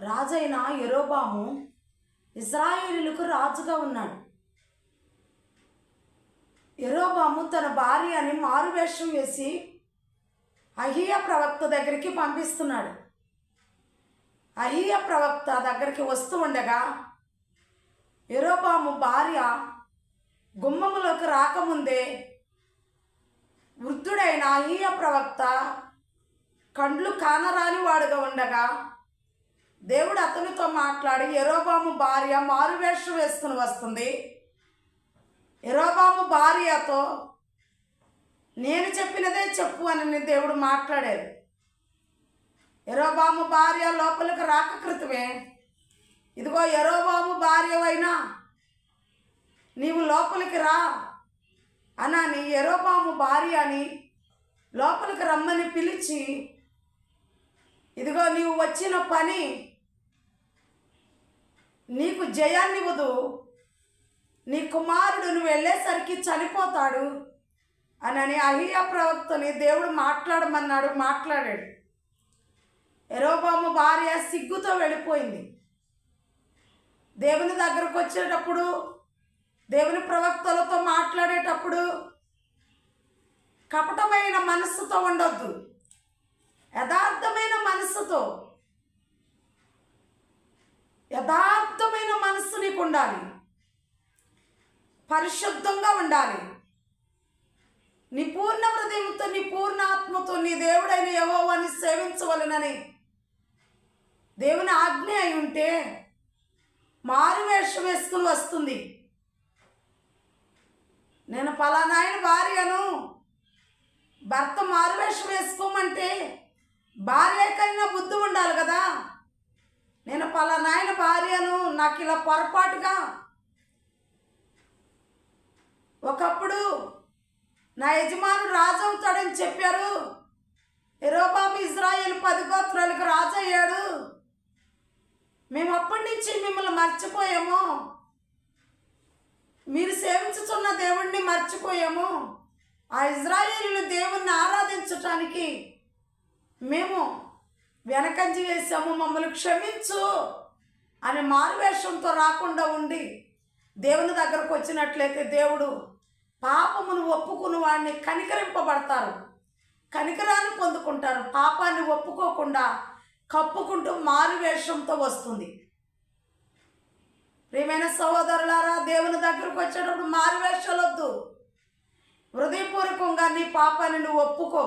రాజైన యెరోబాము ఇశ్రాయేలులకు రాజుగా ఉన్నాడు. యెరోబాము తన భార్యని మారువేషం వేసి అహీయా ప్రవక్త దగ్గరికి పంపిస్తున్నాడు. అహీయా ప్రవక్త దగ్గరికి వస్తూ ఉండగా యెరోబాము భార్య గుమ్మములోకి రాకముందే వృద్ధుడైన అహీయా ప్రవక్త కండ్లు కానరాని వాడుగా ఉండగా దేవుడు అతనితో మాట్లాడి, యెరోబాము భార్య మారువేషం వేసుకుని వస్తుంది. యెరోబాము భార్యతో నేను చెప్పినదే చెప్పు అని దేవుడు మాట్లాడారు. యెరోబాము భార్య లోపలికి రాక క్రితమే, ఇదిగో యెరోబాము భార్యవైనా నీవు లోపలికి రా అని యెరోబాము భార్య అని లోపలికి రమ్మని పిలిచి, ఇదిగో నీవు వచ్చిన పని నీకు జయాన్నివ్వదు, నీ కుమారుడు నువ్వు వెళ్ళేసరికి చనిపోతాడు అని అహీయా ప్రవక్తని దేవుడు మాట్లాడమన్నాడు. మాట్లాడాడు. యెరోబాము భార్య సిగ్గుతో వెళ్ళిపోయింది. దేవుని దగ్గరకు వచ్చేటప్పుడు, దేవుని ప్రవక్తలతో మాట్లాడేటప్పుడు కపటమైన మనస్సుతో ఉండొద్దు, యథార్థమైన మనస్సుతో, యథార్థమైన మనస్సు నీకు ఉండాలి, పరిశుద్ధంగా ఉండాలి. నీ పూర్ణ హృదయంతో, నీ పూర్ణ ఆత్మతో నీ దేవుడైన యెహోవాని సేవించవలెనని దేవుని ఆజ్ఞ అయి ఉంటే మారువేషం వేసుకుని వస్తుంది. నేను పలానాయన భార్యను, భర్త మారువేషం వేసుకోమంటే భార్యకైనా బుద్ధి ఉండాలి కదా. నేను పలానాయన భార్యను, నాకు ఇలా పొరపాటుగా ఒకప్పుడు నా యజమానుడు రాజు అవుతాడని చెప్పారు. యెరోబాము ఇశ్రాయేలు 10 గోత్రాలకు రాజు అయ్యాడు. మేము అప్పటి నుంచి మిమ్మల్ని మర్చిపోయాము, మీరు సేవించుతున్న దేవుణ్ణి మర్చిపోయాము. ఆ ఇశ్రాయేలు దేవుణ్ణి ఆరాధించటానికి మేము వెనకంజ వేసాము, మమ్మల్ని క్షమించు అని మారువేషంతో రాకుండా ఉండి దేవుని దగ్గరకు వచ్చినట్లయితే దేవుడు పాపమును ఒప్పుకుని వాడిని కనికరింపబడతారు, కనికరాన్ని పొందుకుంటారు. పాపాన్ని ఒప్పుకోకుండా కప్పుకుంటూ మారువేషంతో వస్తుంది. ప్రియమైన సహోదరులారా, దేవుని దగ్గరకు వచ్చేటప్పుడు మారువేషాలొద్దు. హృదయపూర్వకంగా నీ పాపాన్ని నువ్వు ఒప్పుకో.